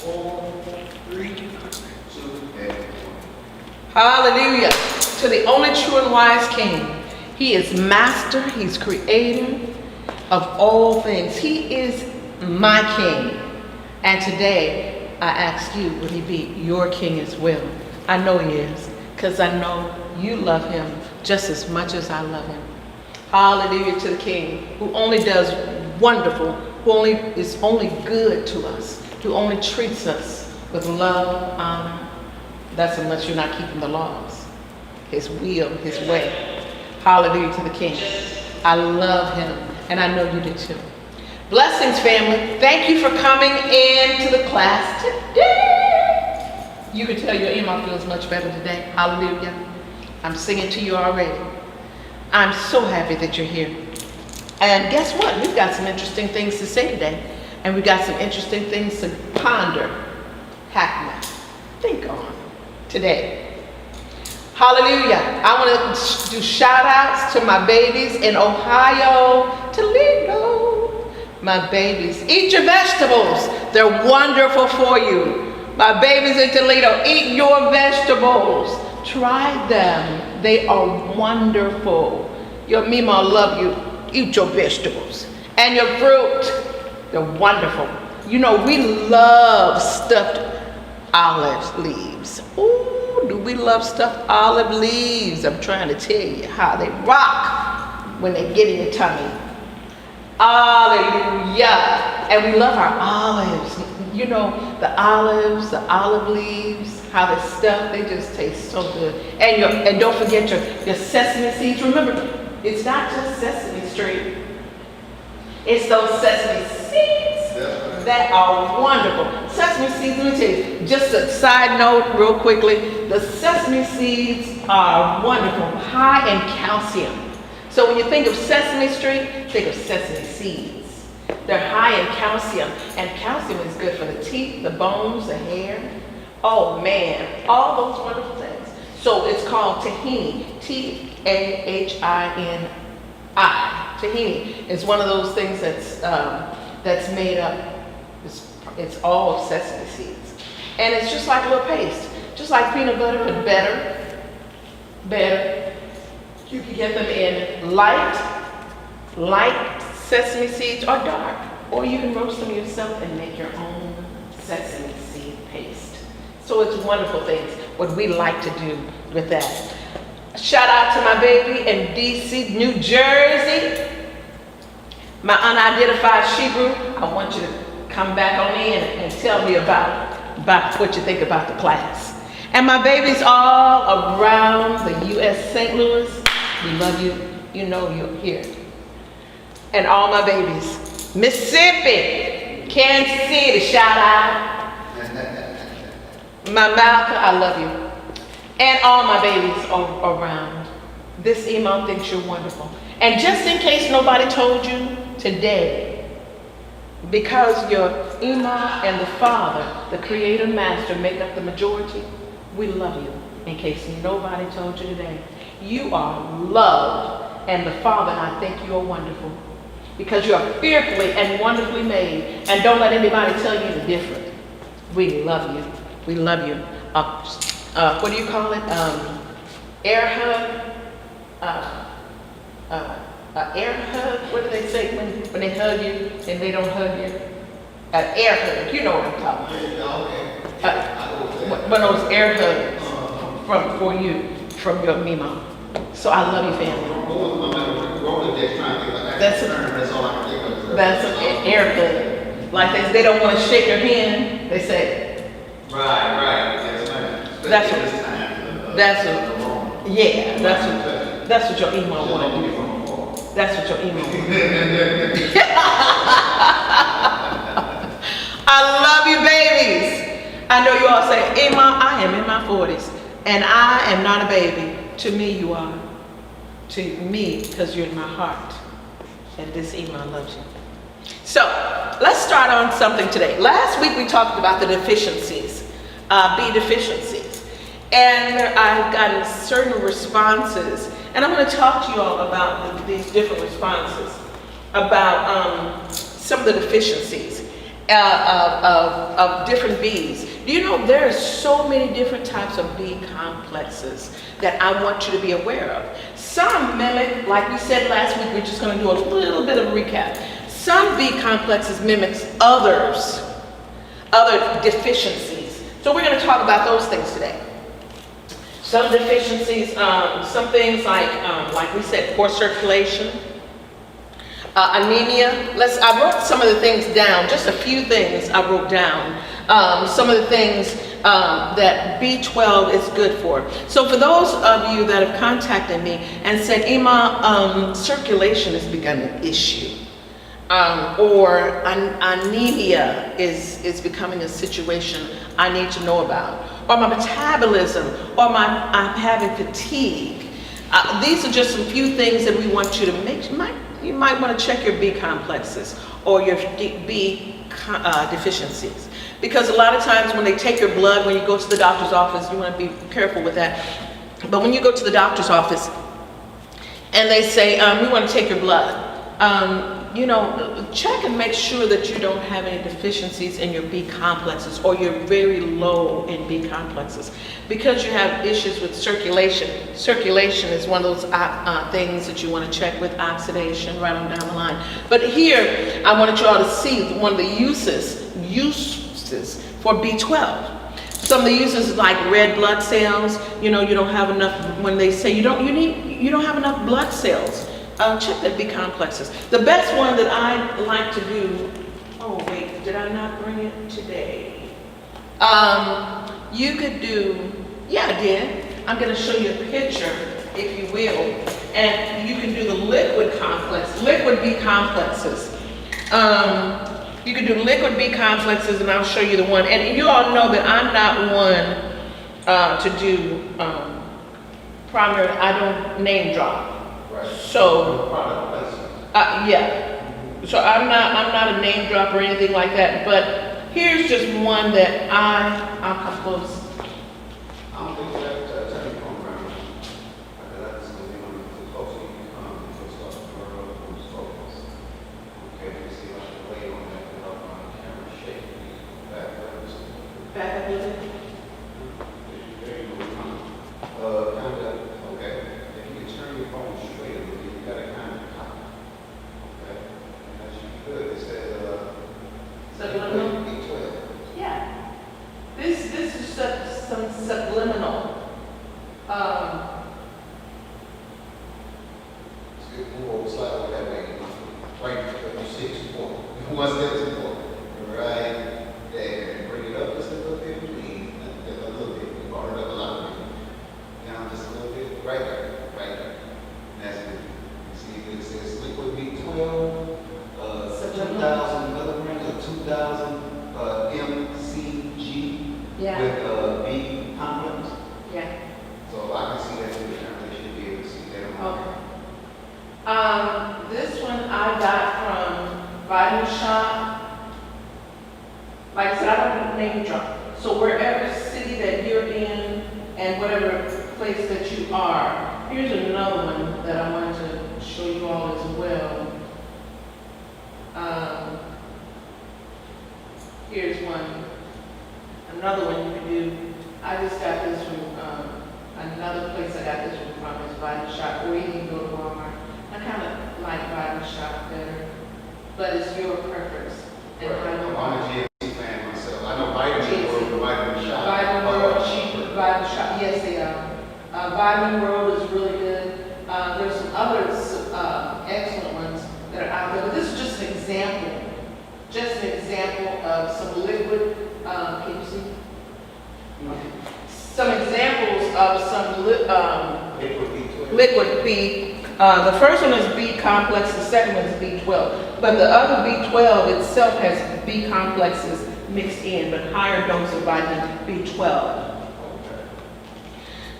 4, 3, 2, and 1. Hallelujah. To the only true and wise King. He is master. He's creator of all things. He is my King. And today, I ask you, would he be your King as well? I know he is, because I know you love him just as much as I love him. Hallelujah to the King, who only does wonderful, who is only good to us, who only treats us with love, honor. That's unless you're not keeping the laws. His will, his way. Hallelujah to the King. I love him, and I know you do too. Blessings, family. Thank you for coming into the class today. You can tell your EMA feels much better today. Hallelujah. I'm singing to you already. I'm so happy that you're here. And guess what? We've got some interesting things to say today. And we've got some interesting things to ponder, hack, think on today. Hallelujah. I want to do shout outs to my babies in Ohio, Toledo. My babies, eat your vegetables. They're wonderful for you. My babies in Toledo, eat your vegetables. Try them. They are wonderful. Your Mima love you. Eat your vegetables. And your fruit. They're wonderful. You know, we love stuffed olive leaves. Ooh, do we love stuffed olive leaves? I'm trying to tell you how they rock when they get in your tummy. Hallelujah. And we love our olives. You know, the olives, the olive leaves, how they're stuffed, they just taste so good. And don't forget your sesame seeds. Remember, it's not just Sesame Street. It's those sesame seeds that are wonderful. Sesame seeds, let me tell you, just a side note real quickly, the sesame seeds are wonderful, high in calcium. So when you think of Sesame Street, think of sesame seeds. They're high in calcium, and calcium is good for the teeth, the bones, the hair. Oh man, all those wonderful things. So it's called tahini, Tahini. Tahini is one of those things that's made up. It's all sesame seeds, and it's just like a little paste, just like peanut butter, but better. You can get them in light sesame seeds or dark, or you can roast them yourself and make your own sesame seed paste. So it's wonderful things, what we like to do with that. Shout out to my baby in DC, New Jersey, my unidentified Shebrew. I want you to come back on in and tell me about what you think about the class. And my babies all around the U.S. St. Louis, we love you. You know you're here. And all my babies. Mississippi, Kansas City, shout out. My Malca, I love you. And all my babies around. This email thinks you're wonderful. And just in case nobody told you today, because your Ima and the Father, the Creator Master, make up the majority, we love you. In case nobody told you today, you are loved, and the Father and I think you are wonderful. Because you are fearfully and wonderfully made, and don't let anybody tell you the different. We love you. We love you. What do you call it? Air hug. Air hug. What do they say when they hug you and they don't hug you? An air hug. You know what I'm talking about. One of those air hugs for you from your Mima. So I love you, family. That's an air hug. Like they don't want to shake your hand. They say. Right. That's what your email want to do. That's what your email want to do. I love you, babies. I know you all say, Emma, I am in my 40s, and I am not a baby. To me, you are. To me, because you're in my heart. And this email loves you. So, let's start on something today. Last week, we talked about the deficiencies, B deficiencies. And I've gotten certain responses, and I'm going to talk to you all about these different responses, about some of the deficiencies. of different Bs. Do you know there are so many different types of B complexes that I want you to be aware of? Some mimic, like we said last week, we're just going to do a little bit of a recap. Some B complexes mimics other deficiencies. So we're going to talk about those things today. Some deficiencies, some things like we said, poor circulation, anemia. I wrote some of the things down, just a few things I wrote down. Some of the things that B12 is good for. So for those of you that have contacted me and said, EMA, circulation has become an issue. Or anemia is becoming a situation I need to know about. Or my metabolism, or I'm having fatigue. These are just some few things that we want you to make. You might want to check your B complexes or your B deficiencies. Because a lot of times when they take your blood, when you go to the doctor's office, you want to be careful with that. But when you go to the doctor's office and they say, we want to take your blood, check and make sure that you don't have any deficiencies in your B complexes or you're very low in B complexes. Because you have issues with circulation. Circulation is one of those things that you want to check with oxidation right on down the line. But here, I wanted you all to see one of the uses for B12. Some of the uses like red blood cells. You don't have enough, when they say you don't have enough blood cells. Check that B complexes. The best one that I like to do, oh wait, did I not bring it today? You could do, yeah, I did. I'm going to show you a picture, if you will, and you can do the liquid complex, liquid B complexes. You can do liquid B complexes, and I'll show you the one. And you all know that I'm not one to do primary. I don't name drop. So, yeah. So I'm not a name drop or anything like that. But here's just one that I'll come close. I don't think that's any program. That's the thing on the closer you come, it's stuff who's focused. Okay, you see like the weight on that to help on the camera shape. Backwards. Back up a little bit. There you go. Okay. If you can turn your phone straight a little bit, you got to kind of copy. Okay. And as you could, it says, Subliminal? B12. Yeah. This is some subliminal. It's good. Move over slightly that way. Right, you see it's important. One step is important. Right there. Bring it up just a little bit, please. A little bit. You brought it up a lot. Down just a little bit. Right there. Right there. That's good. You see, it says liquid B12, 2,000 milligrams or 2,000 mcg Yeah. with B complex. Yeah. So I can see that in the camera. They should be able to see that. Okay. This one I got from Vitamin Shop. Like I said, I don't name drop. So wherever city that you're in and whatever place that you are, here's another one that I wanted to show you all as well. Here's one. Another one you can do. I just got this from another place I got this one from is Vitamin Shop, or you can go to Walmart. I kind of like Vitamin Shop better, but it's your preference. And I know I'm a GMC fan myself. I know Vitamin World, the Vitamin Shop. Vitamin World, cheaper. Vitamin Shop, yes they are. Vitamin World is really good. There's some other excellent ones that are out there, but this is just an example. Just an example of some liquid, can you see? Okay. Some examples of some liquid B. The first one is B complex, the second one is B12. But the other B12 itself has B complexes mixed in, but higher dose of vitamin B12.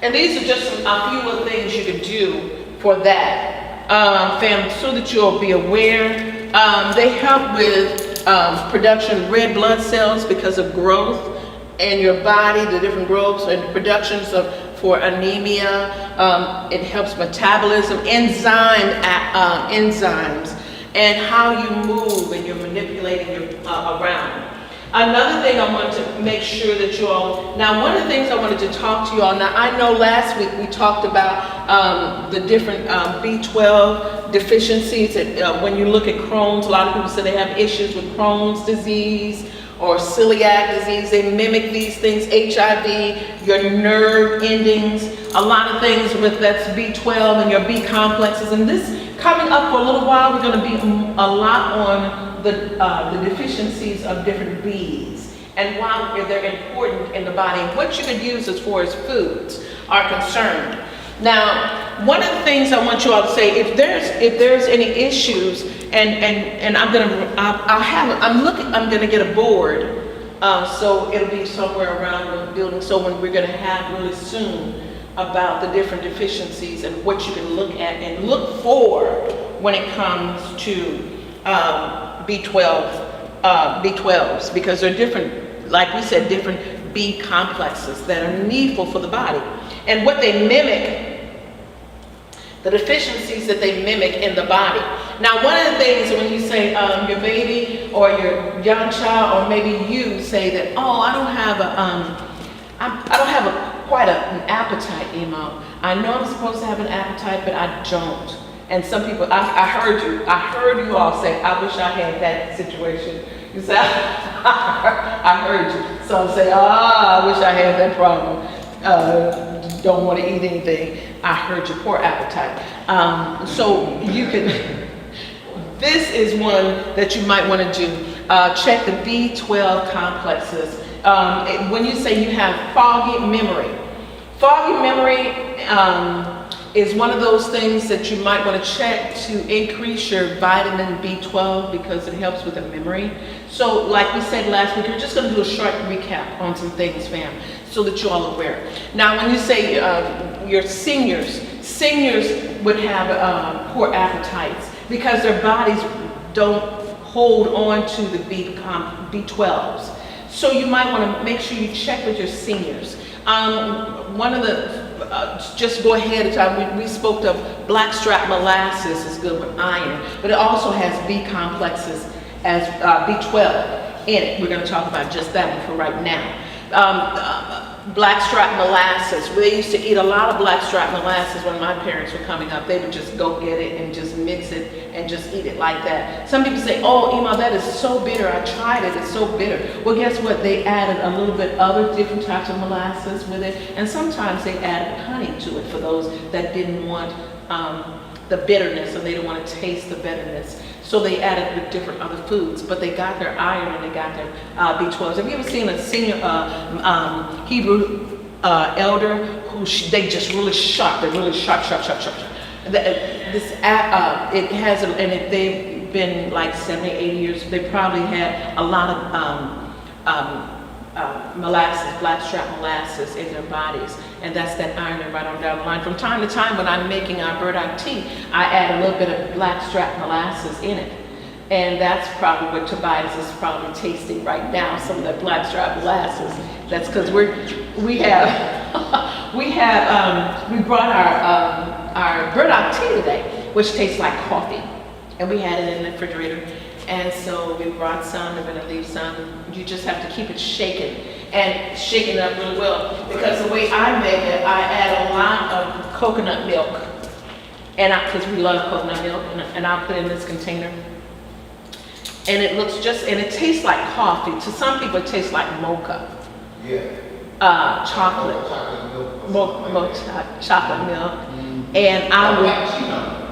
And these are just a few little things you can do for that, family, so that you'll be aware. They help with production of red blood cells because of growth in your body, the different growths and productions for anemia. It helps metabolism, enzymes, and how you move and you're manipulating your around. Another thing I wanted to make sure that you all, now one of the things I wanted to talk to you all, now I know last week we talked about the different B12 deficiencies. When you look at Crohn's, a lot of people say they have issues with Crohn's disease or celiac disease. They mimic these things, HIV, your nerve endings, a lot of things with that's B12 and your B complexes. And this coming up for a little while, we're going to be a lot on the deficiencies of different Bs and why they're important in the body and what you could use as far as foods are concerned. Now, one of the things I want you all to say, if there's any issues, and I'm gonna get a board, so it'll be somewhere around the building. So when we're gonna have really soon about the different deficiencies and what you can look at and look for when it comes to B12s, because they're different, like we said, different B complexes that are needful for the body. And what they mimic, the deficiencies that they mimic in the body. Now, one of the things when you say your baby or your young child, or maybe you say that, oh, I don't have quite an appetite, EMA. I know I'm supposed to have an appetite, but I don't. And some people, I heard you all say, I wish I had that situation. You say, I heard you. Some say, I wish I had that problem. Don't want to eat anything. I heard your poor appetite. So you can, this is one that you might want to do. Check the B12 complexes. When you say you have foggy memory is one of those things that you might want to check to increase your vitamin B12 because it helps with the memory. So like we said last week, we're just going to do a short recap on some things, fam, so that you're all aware. Now, when you say your seniors would have poor appetites because their bodies don't hold on to the B12s. So you might want to make sure you check with your seniors. One of the just go ahead, we spoke of Blackstrap Molasses is good with iron, but it also has B complexes as B12 in it. We're going to talk about just that one for right now. Blackstrap Molasses. We used to eat a lot of Blackstrap Molasses when my parents were coming up. They would just go get it and just mix it and just eat it like that. Some people say, oh, Emma, that is so bitter. I tried it, it's so bitter. Well, guess what? They added a little bit other different types of molasses with it. And sometimes they added honey to it for those that didn't want the bitterness and they didn't want to taste the bitterness. So they added with different other foods, but they got their iron and they got their B12s. Have you ever seen a senior Hebrew elder who they just really sharp? They're really sharp. It has, and they've been like 70, 80 years. They probably had a lot of molasses, blackstrap molasses in their bodies, and that's that iron right on down the line. From time to time, when I'm making our burdock tea, I add a little bit of blackstrap molasses in it, and that's probably what Tobias is probably tasting right now. Some of that blackstrap molasses. That's because we brought our burdock tea today, which tastes like coffee, and we had it in the refrigerator. And so we brought some, we're gonna leave some. You just have to keep it shaken and shaking it up really well. Because the way I make it, I add a lot of coconut milk. And because we love coconut milk, and I'll put it in this container. And it looks and it tastes like coffee. To some people it tastes like mocha. Yeah. Chocolate. Chocolate milk. Chocolate milk. And I would,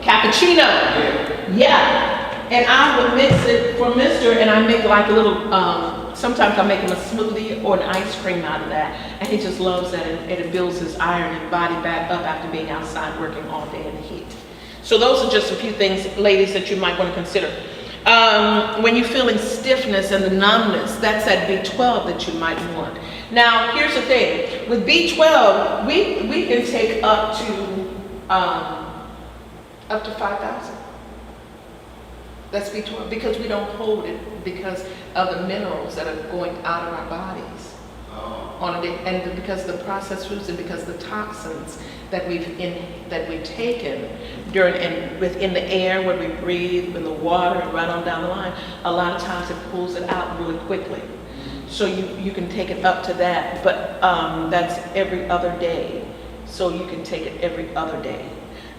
cappuccino. Yeah. And I would mix it for Mr. and I make like a little, sometimes I make him a smoothie or an ice cream out of that. And he just loves that, and it builds his iron and body back up after being outside working all day in the heat. So those are just a few things, ladies, that you might want to consider. When you're feeling stiffness and the numbness, that's that B12 that you might want. Now, here's the thing. With B12, we can take up to 5,000. That's B12 because we don't hold it because of the minerals that are going out of our bodies on a day, and because of the processed foods and because of the toxins that we've taken during and within the air when we breathe, in the water, and right on down the line. A lot of times it pulls it out really quickly. So you can take it up to that, but that's every other day. So you can take it every other day,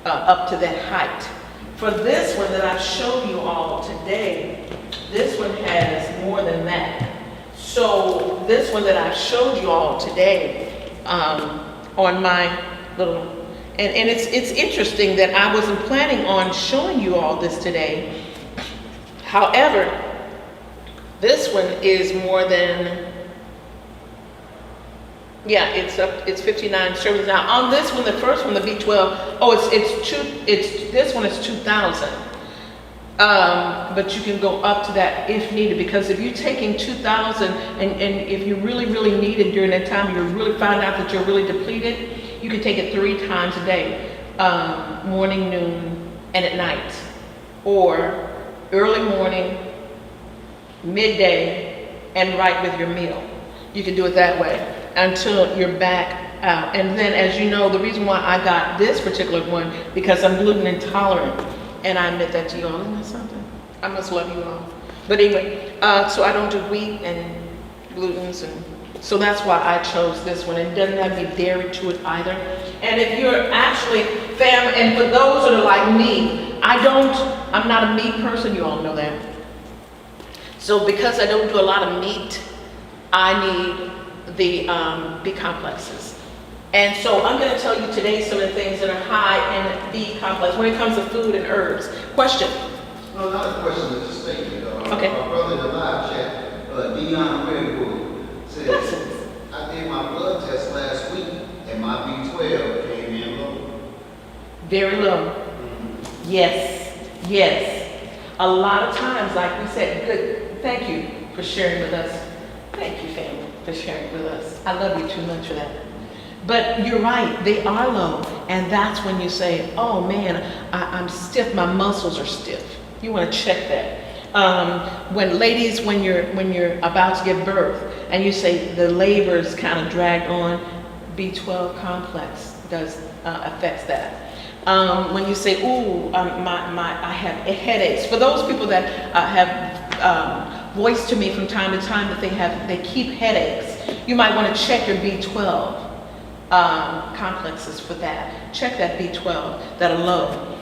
up to that height. For this one that I've shown you all today, this one has more than that. So this one that I've showed you all today, on my little, and it's interesting that I wasn't planning on showing you all this today. However, this one is more than, yeah, it's 59 servings. Now on this one, the first one, the B12, this one is 2,000. But you can go up to that if needed, because if you're taking 2,000 and if you really, really need it during that time, you really find out that you're really depleted, you can take it 3 times a day, morning, noon, and at night, or early morning, midday, and right with your meal. You can do it that way until you're back out. And then, as you know, the reason why I got this particular one, because I'm gluten intolerant, and I admit that to you all. Isn't that something? I must love you all. But anyway, so I don't do wheat and glutens, and so that's why I chose this one. It doesn't have any dairy to it either. And if you're actually and for those that are like me, I'm not a meat person, you all know that. So because I don't do a lot of meat, I need the B complexes. And so I'm going to tell you today some of the things that are high in B complex when it comes to food and herbs. Question? No, not a question, it's a statement. Okay. My brother in the live chat, Dion Redwood, says, I did my blood test last week and my B12 came in low. Very low. Yes. A lot of times, like we said, good. Thank you for sharing with us. Thank you, family, for sharing with us. I love you too much for that. But you're right, they are low. And that's when you say, oh man, I'm stiff, my muscles are stiff. You want to check that. When you're about to give birth and you say the labor is kind of dragged on, B12 complex affects that. When you say, ooh, I have headaches. For those people that have voiced to me from time to time that they keep headaches, you might want to check your B12 complexes for that. Check that B12 that are low.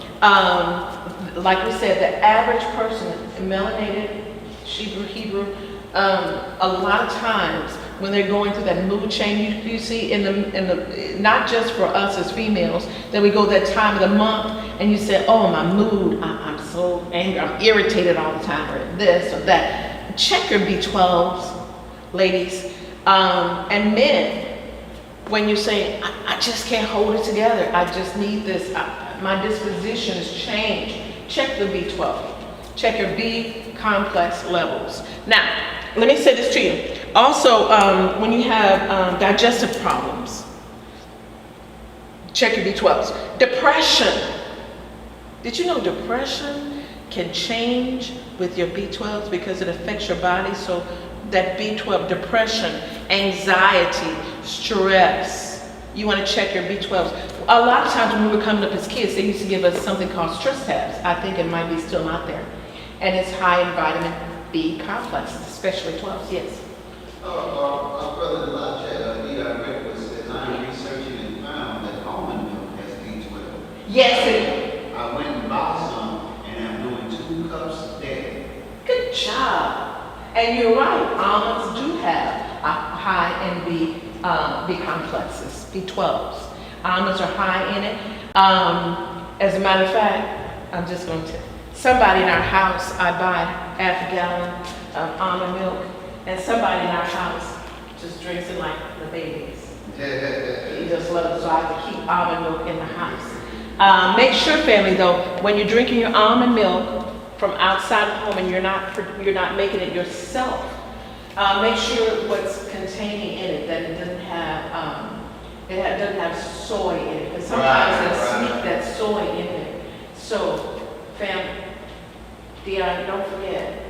Like we said, the average person, melanated, Hebrew, a lot of times when they're going through that mood change, you see in the not just for us as females, that we go that time of the month and you say, oh, my mood, I'm so angry, I'm irritated all the time, or this or that. Check your B12s, ladies, and men. When you say, I just can't hold it together, I just need this, my disposition has changed, check the B12. Check your B complex levels. Now, let me say this to you. Also, when you have digestive problems, check your B12s. Depression. Did you know depression can change with your B12s because it affects your body? So that B12, depression, anxiety, stress, you want to check your B12s. A lot of times when we were coming up as kids, they used to give us something called stress tabs. I think it might be still out there. And it's high in vitamin B complexes, especially 12s, yes. Our brother in the live chat, Dion Redwood, says, I'm researching and found that almond milk has B12. Yes, I went and bought some, and I'm doing 2 cups a day. good job. And you're right, almonds do have a high in B complexes, B12s. Almonds are high in it. As a matter of fact, I'm just going to, somebody in our house, I buy half a gallon of almond milk, and somebody in our house just drinks it like the babies. He just loves it, so I have to keep almond milk in the house. Make sure, family, though, when you're drinking your almond milk from outside the home and you're not making it yourself, make sure what's containing in it, that it doesn't have soy in it, because sometimes they sneak that soy in there. So, family, Dion, don't forget,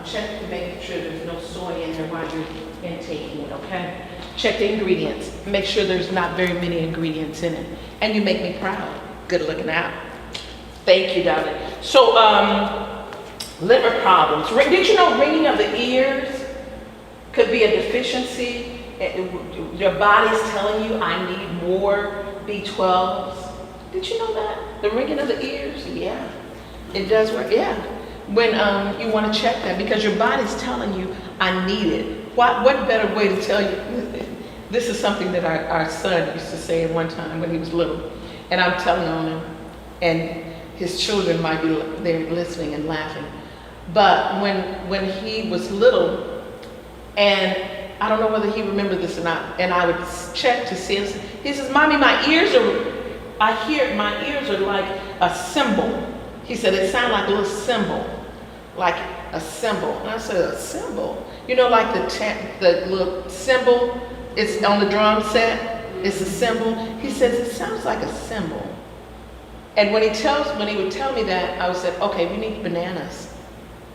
check to make sure there's no soy in there while you're intaking it, okay? Check the ingredients. Make sure there's not very many ingredients in it. And you make me proud. Good looking out. Thank you, darling. So, liver problems. Did you know ringing of the ears Could be a deficiency. Your body's telling you, I need more B12s. Did you know that? The ringing of the ears? Yeah. It does work, yeah. When you want to check that, because your body's telling you, I need it. What better way to tell you? This is something that our son used to say at one time when he was little. And I'm telling on him, and his children might be there listening and laughing. But when he was little, and I don't know whether he remembered this or not, and I would check to see, he says, Mommy, my ears are like a cymbal. He said, it sounded like a little cymbal, like a cymbal. And I said, a cymbal? You know, like the little cymbal, it's on the drum set, it's a cymbal. He says, it sounds like a cymbal. And when he would tell me that, I would say, okay, we need bananas.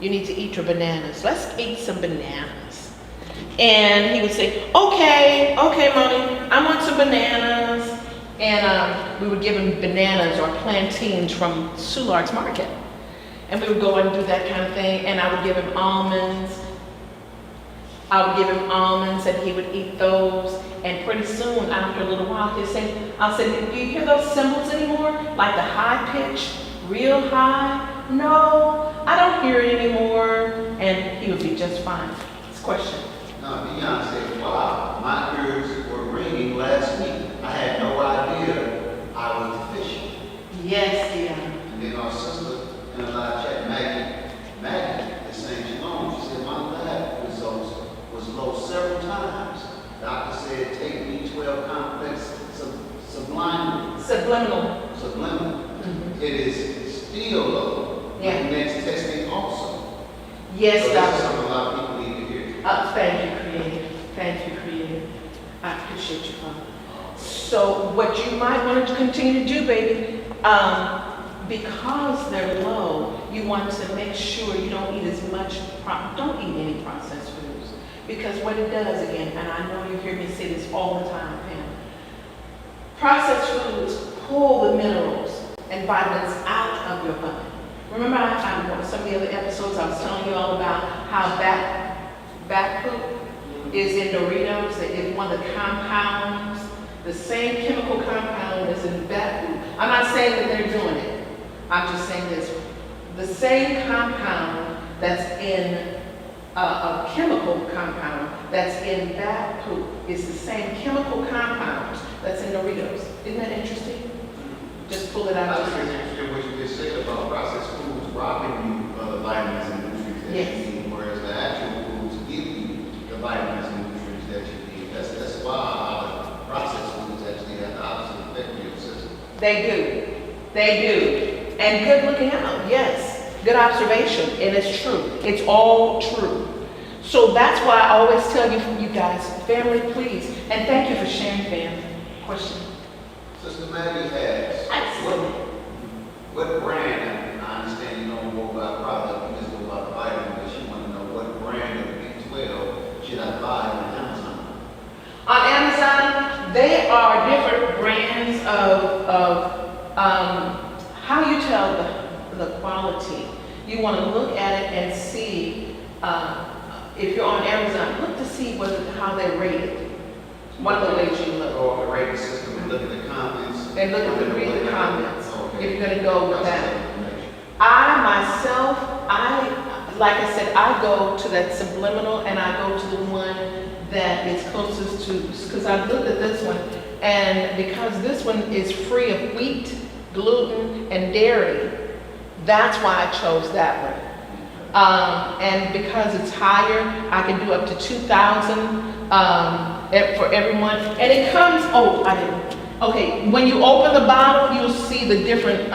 You need to eat your bananas. Let's eat some bananas. And he would say, okay, Mommy, I want some bananas. And we would give him bananas or plantains from Soulard's Market. And we would go and do that kind of thing. And I would give him almonds. And he would eat those. And pretty soon, after a little while, I'll say, do you hear those cymbals anymore? Like the high pitch, real high? No, I don't hear it anymore. And he would be just fine. This question. No, Deion said, wow, my ears were ringing last week. I had no idea I was deficient. Yes, Deion. And then our sister in a live chat, Maggie is saying shalom. She said, my lab was low several times. Doctor said, take B12 complex subliminal. Mm-hmm. It is still low. Yeah. Next testing also. Yes, so Doctor. that's something a lot of people need to hear. Thank you, Creator. Thank you, Creator. I appreciate you, Father. So what you might want to continue to do, baby, because they're low, you want to make sure you don't eat as much, don't eat any processed foods. Because what it does, again, and I know you hear me say this all the time, Pam, processed foods pull the minerals and vitamins out of your body. Remember, some of the other episodes I was telling you all about how bat poop is in Doritos. It's one of the compounds, the same chemical compound as in bat poop. I'm not saying that they're doing it. I'm just saying this. The same compound that's in a chemical compound that's in bat poop is the same chemical compound that's in Doritos. Isn't that interesting? Just pull it out. I think it's interesting what you just said about processed foods robbing you of the vitamins and nutrients that Yes. you need, whereas the actual foods give you the vitamins and nutrients that you need. That's why a lot of processed foods actually have the opposite effect on your system. They do. And good looking out, yes. Good observation, and it's true. It's all true. So that's why I always tell you guys, family, please, and thank you for sharing, fam. Question. Sister Maggie asks, what brand, I understand you don't go by product, you just go by the vitamin, but she want to know what brand of B12 should I buy on Amazon? On Amazon, they are different brands of how you tell the quality. You want to look at it and see, if you're on Amazon, look to see how they're rated. One of the ways you look. Go on the rating system and look at the comments. And read the comments, Okay. if you're going to go with that. I myself, like I said, I go to that subliminal and I go to the one that is closest to, because I've looked at this one, and because this one is free of wheat, gluten, and dairy, that's why I chose that one. And because it's higher, I can do up to 2,000 for everyone. And it comes, okay, when you open the bottle, you'll see the different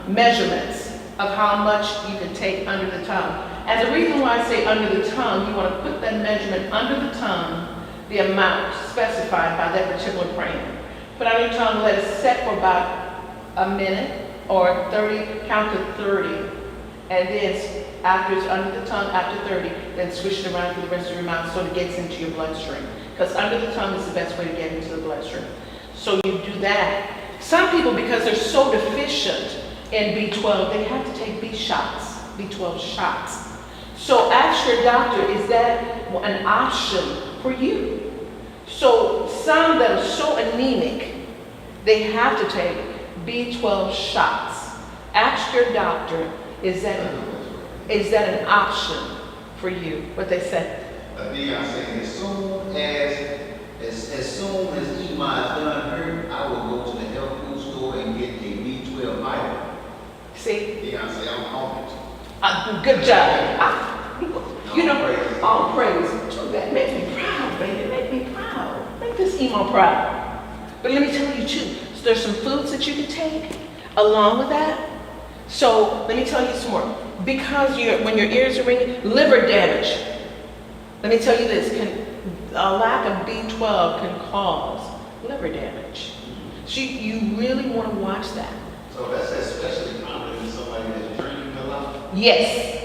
measurements of how much you can take under the tongue. And the reason why I say under the tongue, you want to put that measurement under the tongue, the amount specified by that particular brand. Put on your tongue, let it set for about a minute or 30, count to 30. And then after it's under the tongue, after 30, then swish it around through the rest of your mouth so it gets into your bloodstream. Because under the tongue is the best way to get into the bloodstream. So you do that. Some people, because they're so deficient in B12, they have to take B12 shots. So ask your doctor, is that an option for you. So some that are so anemic, they have to take B12 shots. Ask your doctor, is that an option for you? What they said. I'm saying as soon as EMA is done here, I will go to the health food store and get a B12 vitamin. See? Say I'm on it. Good job. All praise. That makes me proud, baby. Make me proud. Make this emo proud. But let me tell you too, so there's some foods that you can take along with that. So let me tell you some more. Because when your ears are ringing, liver damage. Let me tell you this, a lack of B12 can cause liver damage. So you really want to watch that. So that's especially common in somebody that's drinking a lot? Yes.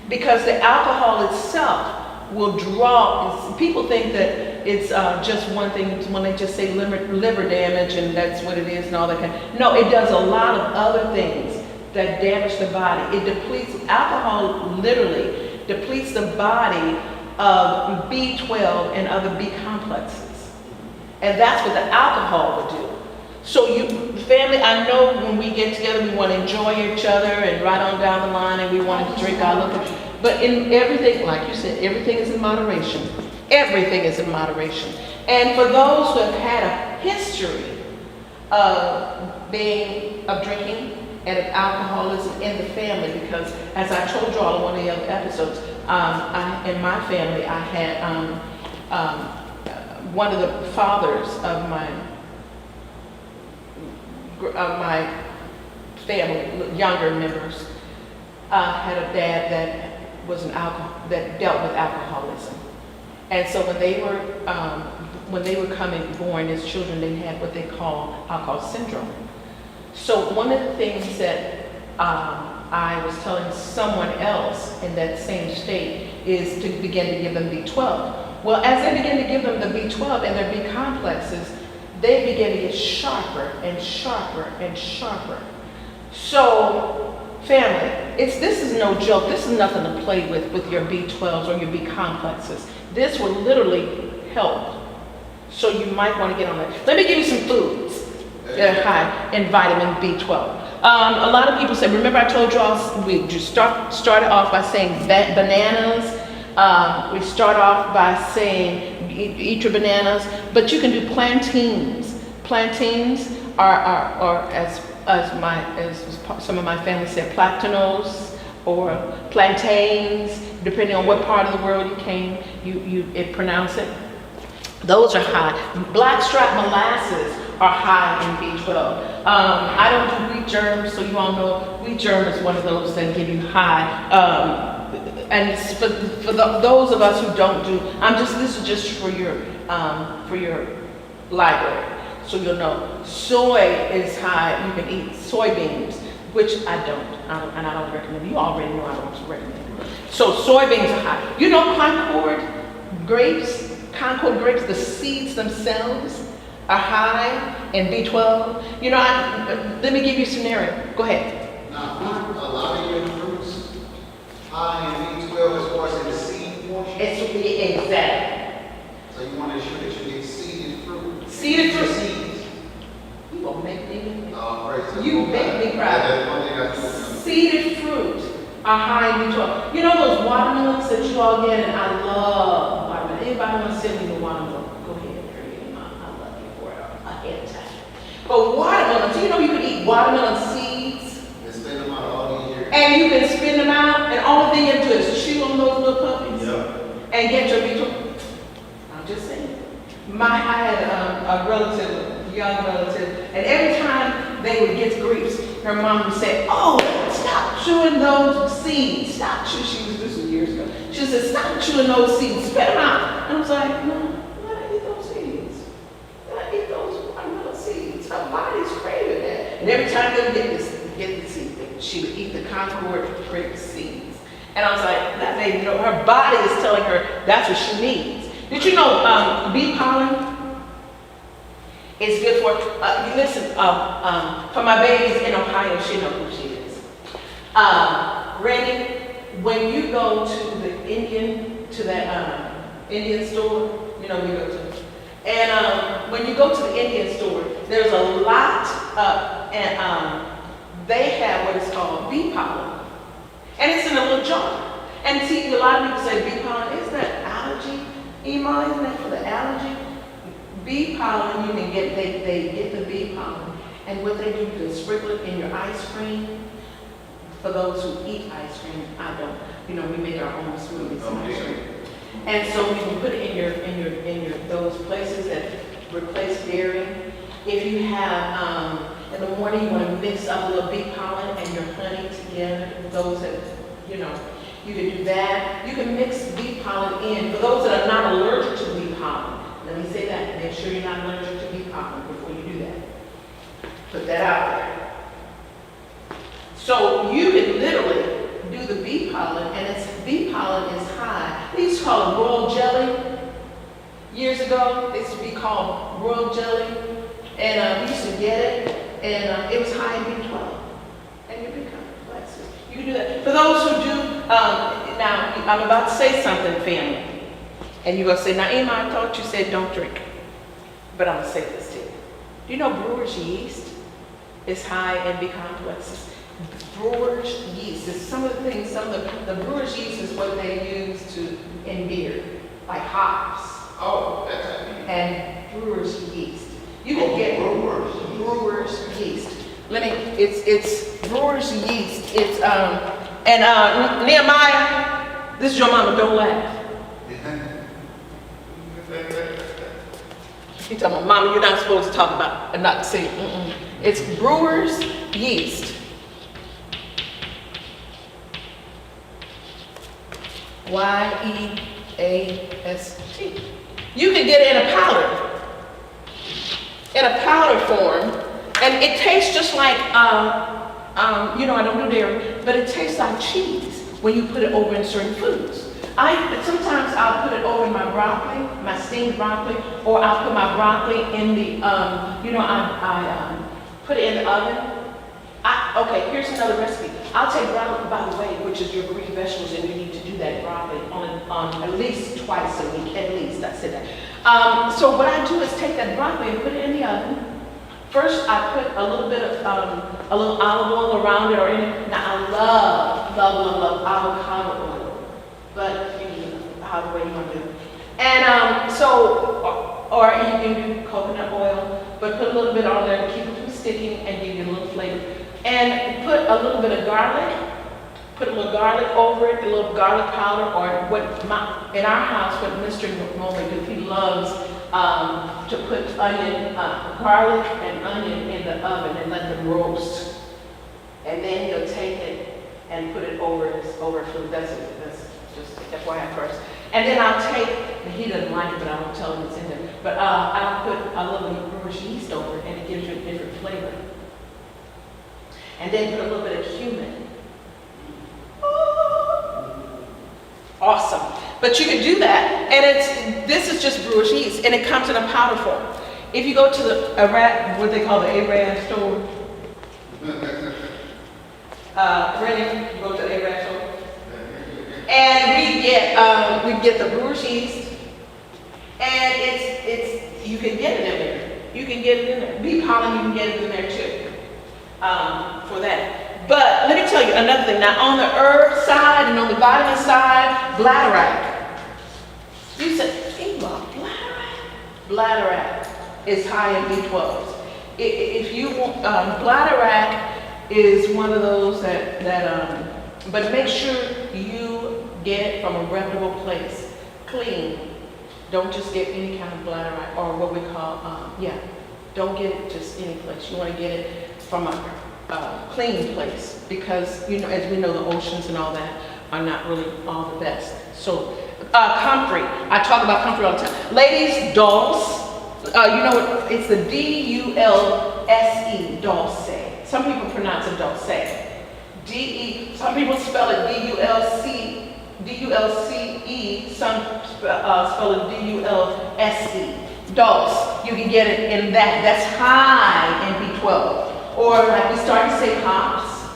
Because the alcohol itself will draw, people think that it's just one thing when they just say liver damage and that's what it is and all that kind of. No, it does a lot of other things that damage the body. It depletes, alcohol literally depletes the body of B12 and other B complexes. And that's what the alcohol will do. So family, I know when we get together, we want to enjoy each other and right on down the line and we want to drink our liquor. But in everything, like you said, everything is in moderation. Everything is in moderation. And for those who have had a history of drinking and of alcoholism in the family, because as I told you all in one of the other episodes, in my family, I had one of the fathers of my family, younger members, had a dad that was that dealt with alcoholism, and so when they were born as children, they had what they call alcohol syndrome. So one of the things that I was telling someone else in that same state is to begin to give them B12. Well, as I begin to give them the B12 and their B complexes, they begin to get sharper and sharper and sharper. So, family, this is no joke. This is nothing to play with your B12s or your B complexes. This will literally help. So you might want to get on that. Let me give you some foods that are high in vitamin B12. A lot of people say, remember I told you all, we just started off by saying bananas. We start off by saying eat your bananas, but you can do plantains. Plantains are as some of my family said, platanos or plantains, depending on what part of the world you came, you pronounce it. Those are high. Blackstrap molasses are high in B12. I don't do wheat germs, so you all know wheat germ is one of those that give you high. And for those of us who don't do, this is just for your library, so you'll know. Soy is high. You can eat soybeans, which I don't recommend. You already know I don't recommend. So soybeans are high. You know Concord grapes, the seeds themselves are high in B12. You know, let me give you a scenario. Go ahead. Now, a lot of your fruits high in B12 as far as in the seed portion? Exactly. So you want to ensure that you get seeded fruit? Seeded fruit. Seeds. You gonna make me? You make me proud. That's one thing I do. Seeded fruit are high in B12. You know those watermelons that you all get, and I love watermelon. Anybody want to send me the watermelon? Go ahead, girl. I love you for it ahead of time. But watermelons, you know you can eat watermelon seeds. And spend them out all these years. And you can spin them out, and all thing you do is chew on those little puppies. Yep. And get your B12. I'm just saying. I had a relative, young relative, and every time they would get griefs, her mom would say, "Oh, stop chewing those seeds. Stop chewing." This was years ago. She said, "Stop chewing those seeds. Spit them out." And I was like, "No, I eat those seeds. I eat those watermelon seeds. Her body's craving that." And every time they would get the seeds, she would eat the Concord grape seeds. And I was like, that lady, her body is telling her that's what she needs. Did you know bee pollen is good for, for my babies in Ohio, she knows who she is. Randy, when you go to the Indian to that Indian store, you know, we go to. And when you go to the Indian store, there's a lot, and they have what is called bee pollen. And it's in a little jar. And see, a lot of people say bee pollen, is that allergy? EMA, isn't that for the allergy? Bee pollen, you can get, they get the bee pollen. And what they do is sprinkle it in your ice cream. For those who eat ice cream, I don't. You know, we make our own smoothies and ice cream. And so you can put it in your those places that replace dairy. If you have in the morning you want to mix up a little bee pollen and your honey together. Those that you know, you can do that. You can mix bee pollen in. For those that are not allergic to bee pollen, let me say that. Make sure you're not allergic to bee pollen before you do that. Put that out there. So you can literally do the bee pollen, and its bee pollen is high. They used to call it royal jelly. Years ago, it used to be called royal jelly, and we used to get it, and it was high in B12, and you become flexible. You can do that. For those who do, now I'm about to say something, family, and you're gonna say, now, Emma, I thought you said don't drink, but I'm gonna say this to you. Do you know brewer's yeast is high in B complexes? Brewer's yeast is some of the things, the brewer's yeast is what they use in beer, like hops. Oh, that's what I mean. And brewer's yeast. You can get brewer's yeast. It's brewer's yeast. It's Nehemiah, this is your mama, don't laugh. You talking about, mama, you're not supposed to talk about and not say, It's brewer's yeast. Y-E-A-S-T. You can get it in a powder form, and it tastes just like, you know, I don't do dairy, but it tastes like cheese when you put it over in certain foods. Sometimes I'll put it over in my broccoli, my steamed broccoli, or I'll put my broccoli in the, you know, I put it in the oven. Okay, here's another recipe. I'll take broccoli, by the way, which is your green vegetables, and you need to do that broccoli on at least twice a week, at least, I said that. So what I do is take that broccoli and put it in the oven. First, I put a little bit of, a little olive oil around it or in it. Now, I love avocado oil, but you know, however way you want to do it. And or you can do coconut oil, but put a little bit on there to keep it from sticking and give you a little flavor. And put a little bit of garlic, put a little garlic over it, a little garlic powder, or in our house, what Mr. normally does, he loves to put garlic and onion in the oven and let them roast. And then he'll take it and put it over food. That's just FYI first. And then I'll take, he doesn't like it, but I won't tell him it's in there. But I'll put a little brewer's yeast over it, and it gives you a different flavor. And then put a little bit of cumin. Awesome. But you can do that, and this is just brewer's yeast, and it comes in a powder form. If you go to what they call the Arab store, Rennie, you go to the Arab store, and we get the brewer's yeast, and it's you can get it in there. You can get it in there. Bee pollen, you can get it in there too. For that. But let me tell you another thing. Now on the herb side and on the vitamin side, bladderwrack. You said, Eva, bladderwrack? Bladderwrack is high in B12s. If you want, bladderwrack is one of those but make sure you get it from a reputable place. Clean. Don't just get any kind of bladderwrack or what we call, don't get it just any place. You want to get it from a clean place because, you know, as we know, the oceans and all that are not really all the best. So, comfrey. I talk about comfrey all the time. Ladies, dulse. You know what? It's the D-U-L-S-E, dulce. Some people pronounce it dulce. D-E. Some people spell it D-U-L-C, D-U-L-C-E. Some spell it D-U-L-S-E. Dulse. You can get it in that. That's high in B12. Or like we start to say hops,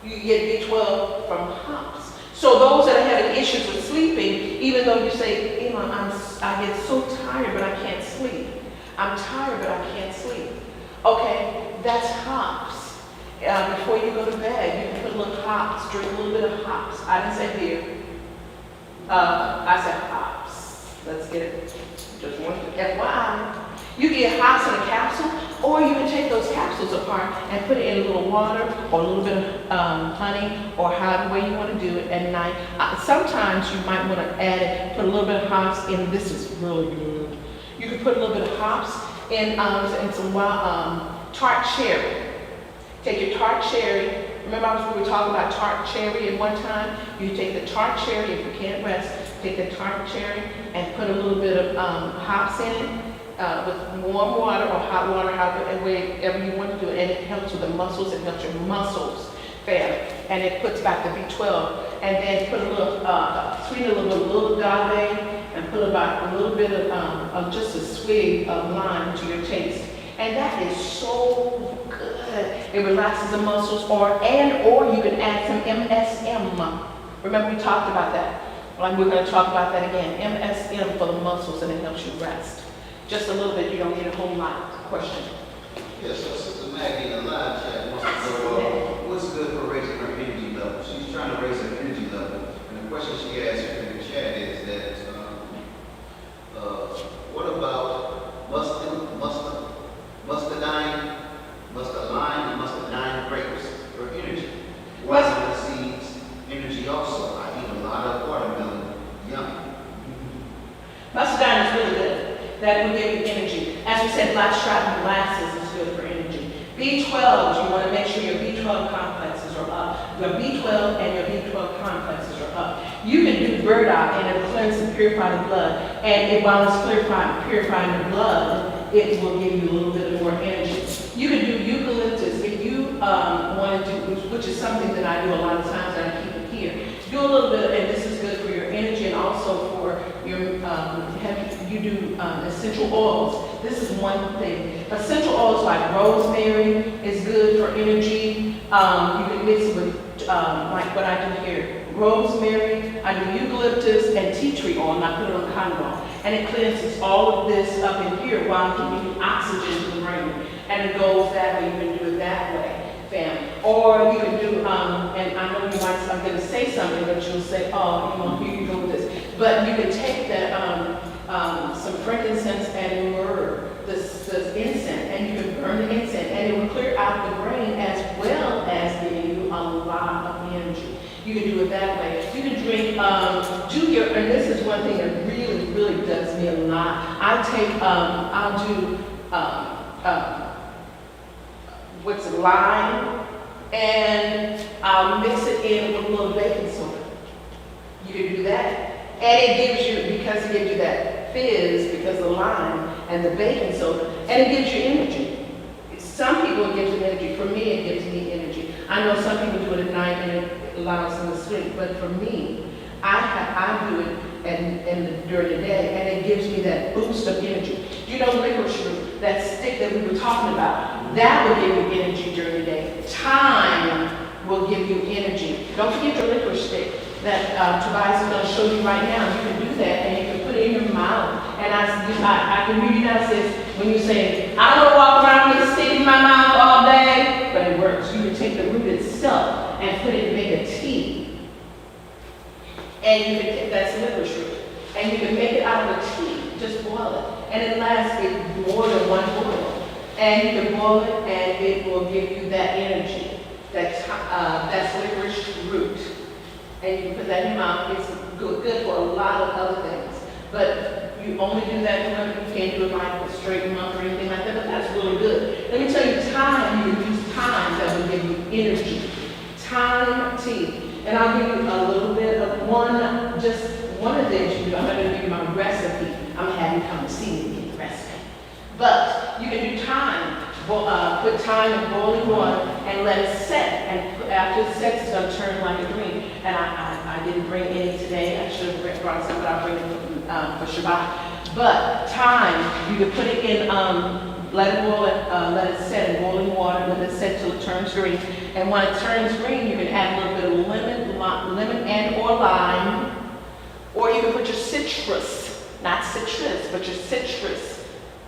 you get B12 from hops. So those that are having issues with sleeping, Even though you say, I get so tired, but I can't sleep. I'm tired, but I can't sleep. Okay, that's hops. Before you go to bed, you can put a little hops, drink a little bit of hops. I didn't say beer. I said hops. Let's get it. Just one FYI. You get hops in a capsule, or you can take those capsules apart and put it in a little water or a little bit of honey, or however way you want to do it at night. Sometimes you might want to add it, put a little bit of hops in. This is really good. You can put a little bit of hops in some tart cherry. Take your tart cherry. Remember we were talking about tart cherry at one time? You take the tart cherry, if you can't rest, take the tart cherry and put a little bit of hops in it with warm water or hot water, however you want to do it. And it helps with the muscles, it helps your muscles fair. And it puts back the B12. And then put a little, sweeten a little agave, and put about a little bit of just a swig of lime to your taste. And that is so good. It relaxes the muscles, or you can add some MSM. Remember we talked about that. Well, we're going to talk about that again. MSM for the muscles, and it helps you rest. Just a little bit, you don't need a whole lot. Question? Yes, so Sister Maggie in the live chat wants to know what's good for raising her energy level. She's trying to raise her energy level, and the question she asked in the chat is that, what about muscadine grapes for energy? Watermelon seeds, energy also. I eat a lot of watermelon. Yummy. Muscadine is really good. That will give you energy. As we said, Blackstrap Molasses is good for energy. B12, you want to make sure your B12 complexes are up. Your B12 and your B12 complexes are up. You can do burdock, and it'll cleanse and purify the blood. And while it's purifying the blood, it will give you a little bit more energy. You can do eucalyptus if you want to do, which is something that I do a lot of times, and I keep it here. Do a little bit, and this is good for your energy and also for your, you do essential oils. This is one thing. Essential oils like rosemary is good for energy. You can mix it with, like what I do here, rosemary, I do eucalyptus and tea tree oil, and I put it on cotton ball. And it cleanses all of this up in here while giving you oxygen to the brain. And it goes that way. You can do it that way, fam. Or you can do, and I know you might, I'm going to say something, but you'll say, oh, here you go with this. But you can take that, some frankincense and myrrh, this incense, and you can burn the incense, and it will clear out the brain as well as giving you a lot of energy. You can do it that way. You can drink, and this is one thing that really, really does me a lot. I'll do, lime, and I'll mix it in with a little baking soda. You can do that. And it gives you, because it gives you that fizz, because of the lime and the baking soda, and it gives you energy. Some people it gives you energy. For me, it gives me energy. I know some people do it at night and it allows them to sleep, but for me, I do it during the day, and it gives me that boost of energy. You know, licorice root, that stick that we were talking about, that will give you energy during the day. Thyme will give you energy. Don't forget your licorice stick that Tobias is going to show you right now. You can do that, and you can put it in your mouth. And I can hear you now says, when you say, I don't want to walk around with a stick in my mouth all day, but it works. You can take the root itself and put it and make a tea. And you can take, that's licorice root. And you can make it out of a tea, just boil it. And it lasts more than one boil. And you can boil it, and it will give you that energy. That's licorice root. And you can put that in your mouth. It's good for a lot of other things. But you only do that when you can't do it like a straight month or anything like that, but that's really good. Let me tell you, thyme, you can use thyme that will give you energy. Thyme tea. And I'll give you a little bit of just one of the things you do. I'm not going to give you my recipe. I'm going to have you come and see me get the recipe. But you can do thyme. Put thyme in boiling water and let it set. And after it sets, it's going to turn like a green. And I didn't bring any today. I should have brought some, but I'll bring it for Shabbat. But thyme, you can put it in, let it boil, let it set in boiling water, let it set till it turns green. And when it turns green, you can add a little bit of lemon and or lime. Or you can put your citrus, not citrus, but your citrus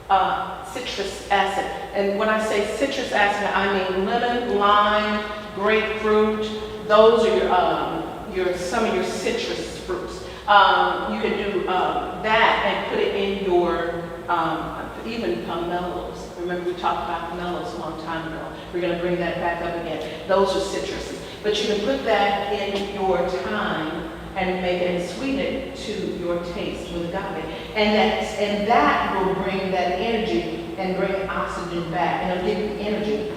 acid. And when I say citrus acid, I mean lemon, lime, grapefruit. Those are some of your citrus fruits. You can do that and put it in your even pomelos. Remember we talked about pomelos a long time ago. We're going to bring that back up again. Those are citruses. But you can put that in your thyme and make it and sweeten it to your taste with agave. And that will bring that energy and bring oxygen back, and it'll give you energy.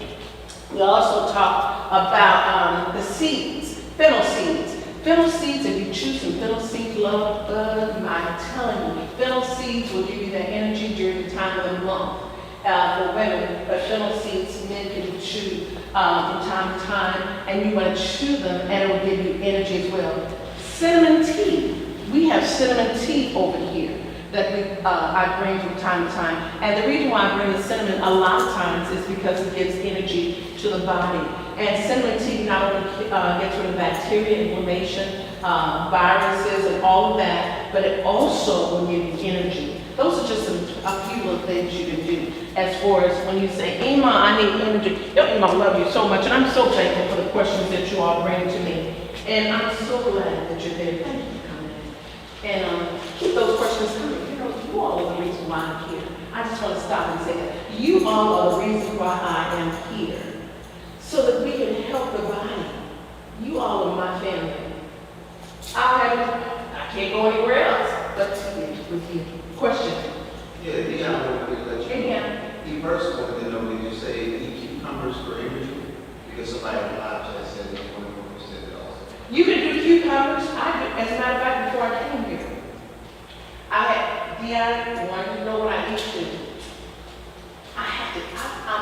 We also talk about the seeds, fennel seeds. Fennel seeds, if you choose some fennel seeds, love bud, I'm telling you, fennel seeds will give you that energy during the time of the month. For women, but fennel seeds men can chew from time to time, and you want to chew them, and it will give you energy as well. Cinnamon tea. We have cinnamon tea over here that I bring from time to time. And the reason why I bring the cinnamon a lot of times is because it gives energy to the body. And cinnamon tea not only gets rid of bacteria, inflammation, viruses, and all of that, but it also will give you energy. Those are just a few of the things you can do. As far as when you say, EMA, I need energy. Yo, EMA, I love you so much, and I'm so thankful for the questions that you all bring to me. And I'm so glad that you're there. Thank you for coming in. And keep those questions coming. You know, you all are the reason why I'm here. I just want to stop and say that. You all are the reason why I am here. So that we can help the body. You all are my family. I can't go anywhere else but with you. Question? Yeah, I want to let you know. Yeah. You first wanted to know, did you say eat cucumbers for energy? Because somebody in the live chat said they wanted to said it also. You can do cucumbers. As a matter of fact, before I came here, Deanna wanted to know what I eat too. I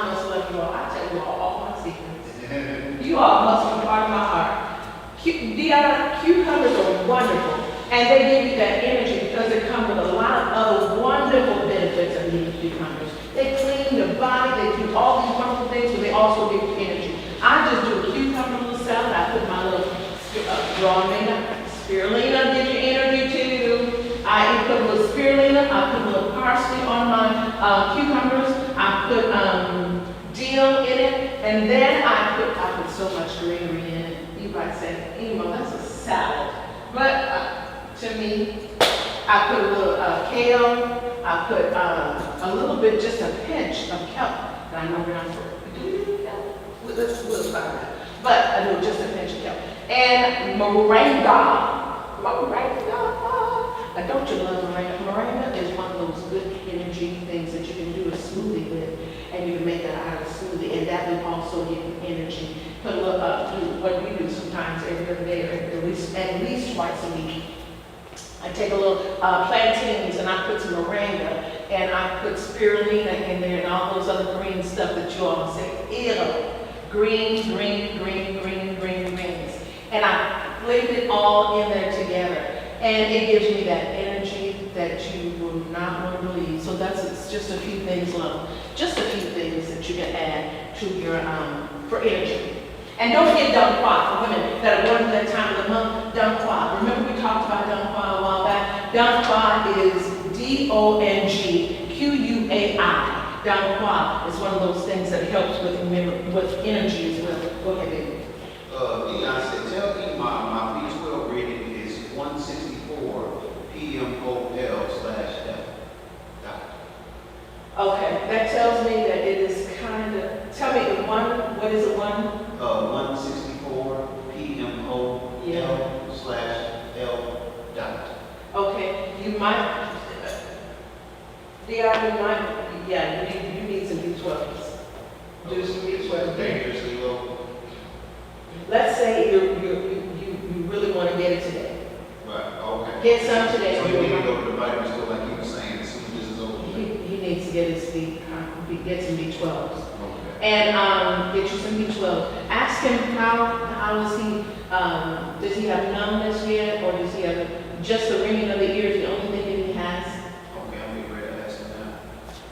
must love you all. I tell you all my secrets. You all must be part of my heart. Deanna, cucumbers are wonderful. And they give you that energy because they come with a lot of other wonderful benefits of eating cucumbers. They clean the body, they do all these wonderful things, but they also give you energy. I just do a cucumber little salad. I put my little spirulina gives you energy too. I put a little spirulina, I put a little parsley on my cucumbers. I put dill in it, and then I put so much greenery in it. You might say, Emo, that's a salad. But to me, I put a little kale, I put a little bit, just a pinch of kelp. And I know we're not supposed to do kelp. We'll start that. But I know just a pinch of kelp. And moringa. Don't you love moringa? Moringa is one of those good energy things that you can do a smoothie with, and you can make that out of a smoothie, and that will also give you energy. Put a little, do what we do sometimes every other day, or at least twice a week. I take a little plantains and I put some moringa and I put spirulina in there and all those other green stuff that you all say, ew, greens. And I blend it all in there together. And it gives me that energy that you will not want to believe. So it's just a few things, just a few things that you can add to your, for energy. And don't forget Dong Qua for women that are going through that time of the month. Dong Qua. Remember we talked about Dong Qua a while back? Dong Qua is DONGQUAI. Dong Qua is one of those things that helps with energy as well. Go ahead, baby. Leon said, tell me my B12 rating is 164 PMOL/F. Okay, that tells me that it is kind of, tell me the one, what is the one? 164 PMOL/L. Okay, you might, you need some B12s. Do some B12s. Dangerously low. Let's say you really want to get it today. Right, okay. Get some today. So you need to go to the vitamin store like you were saying as soon as this is over. He needs to get get some B12s. Okay. And get you some B12. Ask him how is he, does he have numbness yet, or does he have just the ringing of the ears, the only thing that he has? Okay, I'm getting ready to ask him now.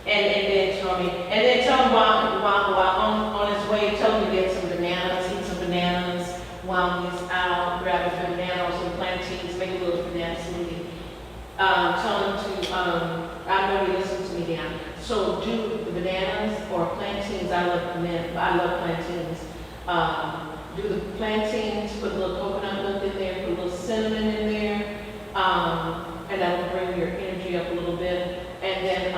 And then tell him while on his way, tell him to get some bananas, eat some bananas while he's out, grab a banana or some plantains, make a little banana smoothie. tell them to, I know you listen to me, Dan. So do the bananas or plantains. I love plantains. Do the plantains, put a little coconut milk in there, put a little cinnamon in there, and that will bring your energy up a little bit. And then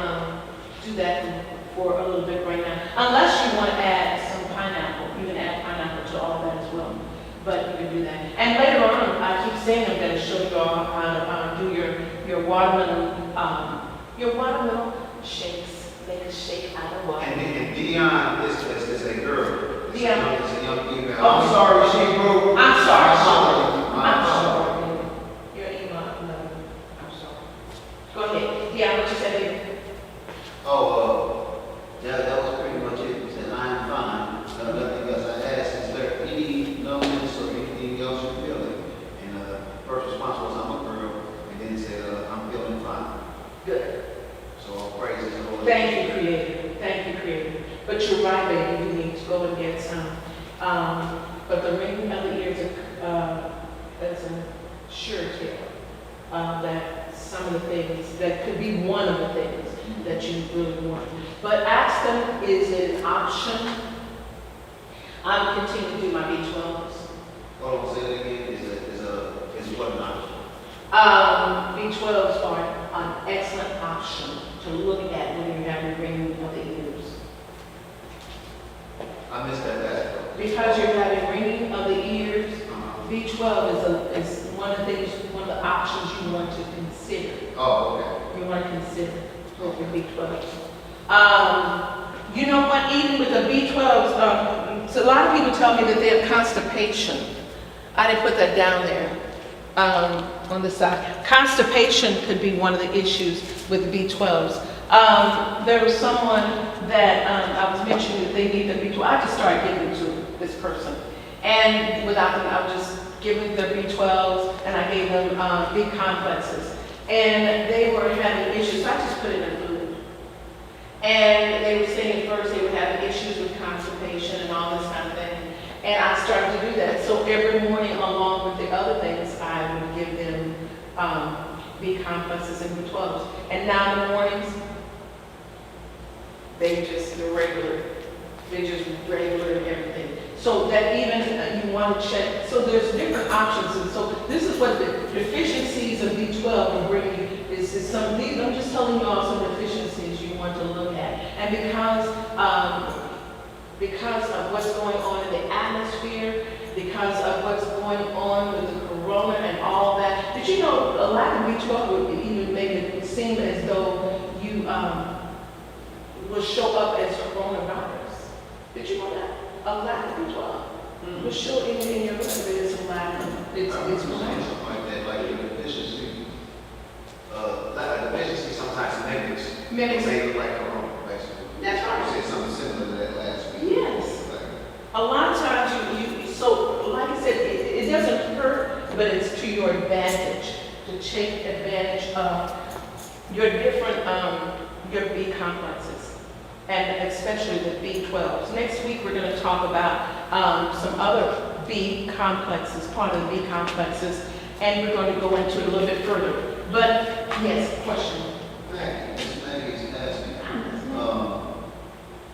do that for a little bit right now. Unless you want to add some pineapple, you can add pineapple to all that as well. But you can do that. And later on, I keep saying I'm going to show you all how to do your watermelon shakes. Make a shake out of water. And Dion is a girl. Dion. It's a young female. Oh, I'm sorry, she grew. I'm sorry. I'm sorry. Your email, no. I'm sorry. Go ahead. Dion, what you said? That was pretty much it. Said I am fine. Nothing else. I asked, is there any numbness or anything else you're feeling? And first response was, I'm a girl. And then said, I'm feeling fine. Good. So all praises to the Lord. Thank you, Creator. Thank you, Creator. But you're right, baby. You need to go and get some. But the ringing of the ears is a sure tell that some of the things, that could be one of the things that you really want. But ask them, is it an option? I'm continuing to do my B12s. Hold on, say it again. Is what an option? B12s are an excellent option to look at when you're having ringing of the ears. I missed that last part. Because you're having ringing of the ears, B12 is one of the options you want to consider. Oh, okay. You want to consider for your B12. You know what? Even with the B12s, so a lot of people tell me that they have constipation. I didn't put that down there on the side. Constipation could be one of the issues with the B12s. There was someone that I was mentioning that they need the B12. I just started giving it to this person. And without them, I was just giving their B12s, and I gave them B complexes. And they were having issues, so I just put it in food. And they were saying at first they were having issues with constipation and all this kind of thing. And I started to do that. So every morning, along with the other things, I would give them B complexes and B12s. And now in the mornings, they're regular and everything. So that even you want to check. So there's different options. And so this is what the deficiencies of B12 will bring you. Is some of these, I'm just telling you all some deficiencies you want to look at. And because of what's going on in the atmosphere, because of what's going on with the corona and all that, did you know a lack of B12 would even make it seem as though you will show up as coronavirus? Did you know that? A lack of B12 will show in your blood that it's a lack of it's something like that, like your deficiency. Deficiency sometimes mimics. They look like corona, basically. That's right. You said something similar to that last week. Yes. A lot of times so like I said, it doesn't hurt, but it's to your advantage to take advantage of your different your B complexes, and especially the B12s. Next week we're going to talk about some other B complexes, part of the B complexes, and we're going to go into it a little bit further. But yes, question. Thank you. Miss Maggie's asking.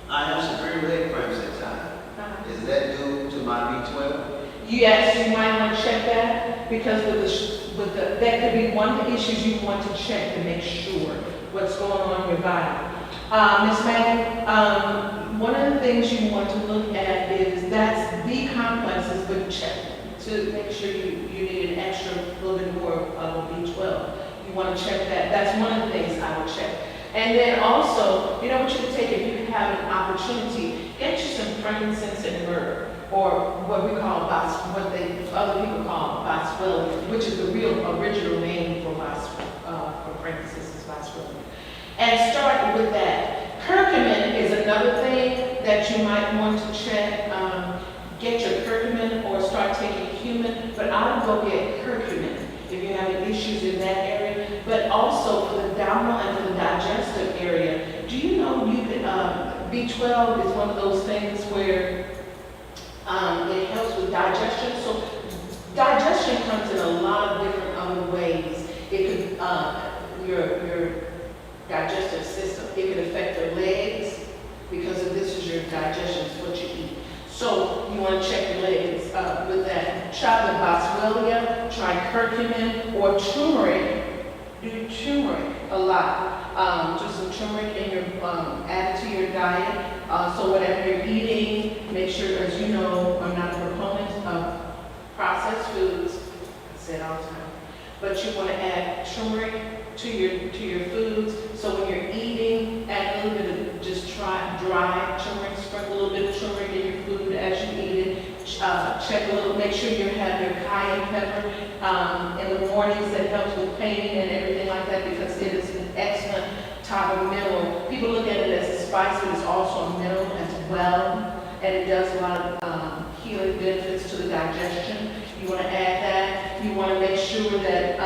I have severe leg cramps at times. Is that due to my B12? Yes, you might want to check that, because that could be one of the issues you want to check to make sure what's going on in your body. Ms. Maggie, one of the things you want to look at is that's B complexes, but check to make sure you need an extra little bit more of a B12. You want to check that. That's one of the things I would check. And then also, you know what you can take if you have an opportunity, get you some frankincense and myrrh, or what we call what other people call boswellia, which is the original name for frankincense is boswellia. And start with that. Curcumin is another thing that you might want to check. Get your curcumin or start taking cumin, but I would go get curcumin if you're having issues in that area. But also for the abdominal and for the digestive area, do you know you can, B12 is one of those things where it helps with digestion. So digestion comes in a lot of different other ways. It could your digestive system. It can affect your legs because of this is your digestion, it's what you eat. So you want to check your legs with that. Try the boswellia, try curcumin or turmeric. Do turmeric a lot. Do some turmeric in your, add it to your diet. So whatever you're eating, make sure, as you know, I'm not a proponent of processed foods. I say it all the time. But you want to add turmeric to your foods. So when you're eating, add a little bit of just dry turmeric, sprinkle a little bit of turmeric in your food as you eat it. Check a little, make sure you have your cayenne pepper in the mornings. That helps with pain and everything like that because it is an excellent type of mineral. People look at it as a spice, but it's also a mineral as well. And it does a lot of healing benefits to the digestion. You want to add that. You want to make sure that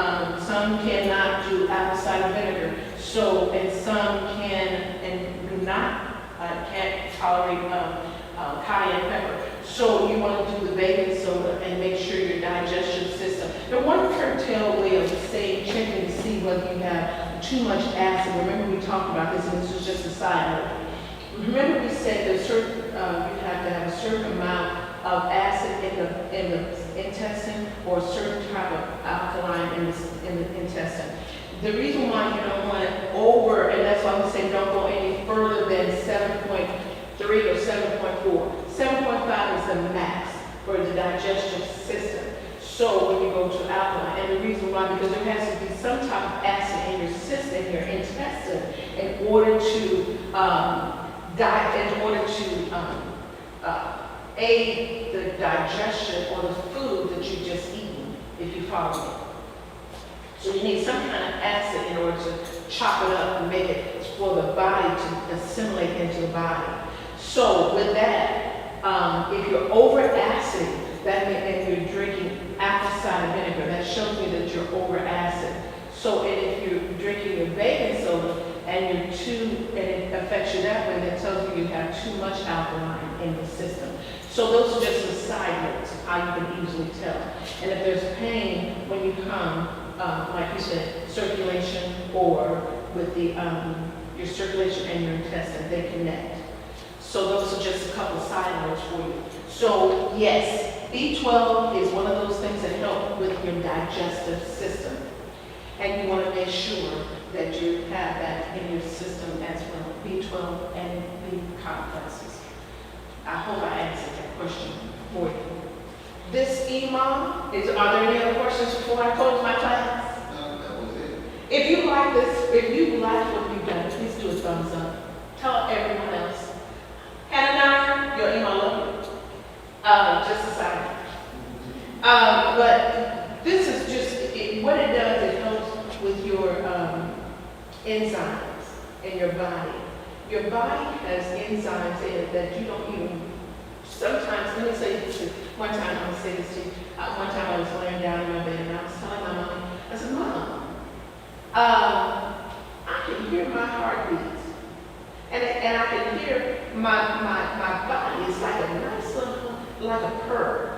some cannot do apple cider vinegar. So, and some can and do not, can't tolerate cayenne pepper. So you want to do the baking soda and make sure your digestion system. The one curtail way of saying, checking to see whether you have too much acid. Remember we talked about this, and this was just a side note. Remember we said that certain, you have to have a certain amount of acid in the intestine or a certain type of alkaline in the intestine. The reason why you don't want it over, and that's why we say don't go any further than 7.3 or 7.4. 7.5 is the max for the digestive system. So when you go to alkaline, and the reason why, because there has to be some type of acid in your system, in your intestine, in order to aid the digestion or the food that you just eaten, if you follow me. So you need some kind of acid in order to chop it up and make it for the body to assimilate into the body. So with that, if you're over acid, that means and you're drinking apple cider vinegar, that shows me that you're over acid. So and if you're drinking your baking soda and and it affects you that way, that tells you you have too much alkaline in the system. So those are just the side notes of how you can easily tell. And if there's pain when you come, like you said, circulation or with the your circulation and your intestine, they connect. So those are just a couple of side notes for you. So yes, B12 is one of those things that help with your digestive system. And you want to make sure that you have that in your system as well, B12 and B complexes. I hope I answered that question for you. This EMA, are there any other questions before I close my class? No, that was it. If you like this, if you like what you've done, please do a thumbs up. Tell everyone else. Hannah, your email love you. Just a second. But this is just, what it does, it helps with your enzymes in your body. Your body has enzymes in it that you don't even, sometimes, let me say this, one time I'm going to say this to you. One time I was laying down in my bed and I was telling my mom, I said, Mom, I can hear my heartbeat. And I can hear my body is like a nice little, like a purr.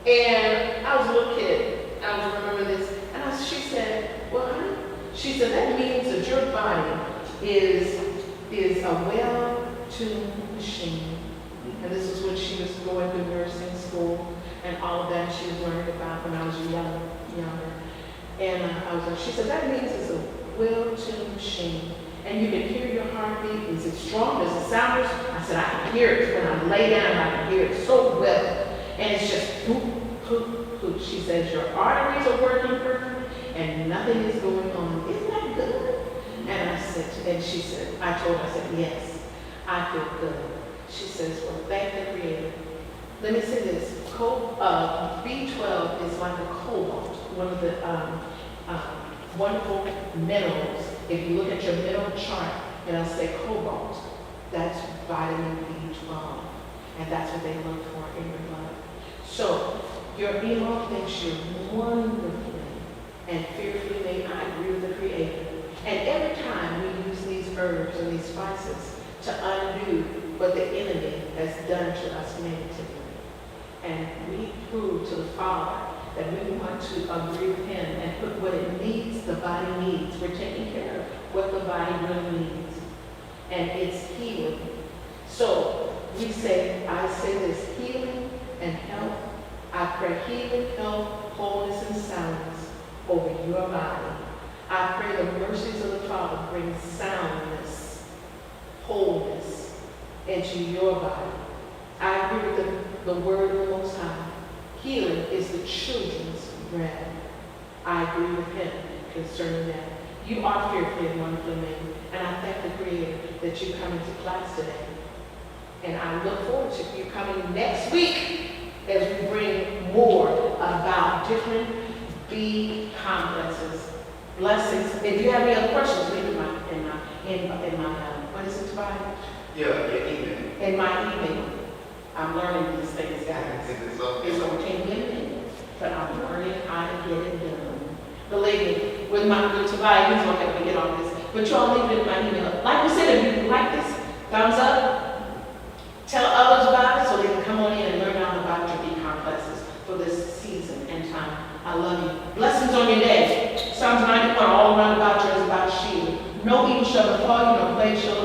And I was a little kid, I was remember this, and she said, well, honey, she said, that means that your body is a well-tuned machine. And this is when she was going to nursing school and all of that she was learning about when I was younger. And I was like, she said, that means it's a well-tuned machine. And you can hear your heartbeat. Is it strong? Does it sound? I said, I can hear it. When I lay down, I can hear it so well. And it's just poop, poop, poop. She says, your arteries are working perfectly and nothing is going on. Isn't that good? And I said, and she said, I told her, I said, yes, I feel good. She says, well, thank the Creator. Let me say this. B12 is like a cobalt, one of the wonderful minerals. If you look at your mineral chart, and I'll say cobalt, that's vitamin B12. And that's what they look for in your blood. So your EMA thinks you're wonderfully and fearfully made. I agree with the Creator. And every time we use these herbs or these spices to undo what the enemy has done to us negatively. And we prove to the Father that we want to agree with him and put what it needs, the body needs. We're taking care of what the body really needs. And it's healing. So we say, I say this, healing and health. I pray healing, health, wholeness, and soundness over your body. I pray the mercies of the Father bring soundness, wholeness into your body. I agree with the word of the Most High. Healing is the children's bread. I agree with him concerning that. You are fearfully and wonderfully made. And I thank the Creator that you come into class today. And I look forward to you coming next week as we bring more about different B complexes. Blessings. If you have any other questions, leave in my what is it, Tobias? Yeah, your email. In my email. I'm learning these things, guys. It's going to take me a minute, but I'm learning how to get it done. Believe me, with Tobias, he's going to help me get on this. But y'all leave it in my email. Like we said, if you like this, thumbs up. Tell others about it so they can come on in and learn all about your B complexes for this season and time. I love you. Blessings on your day. Psalms 91, all around about you is about shield. No evil shall befall you, no plague shall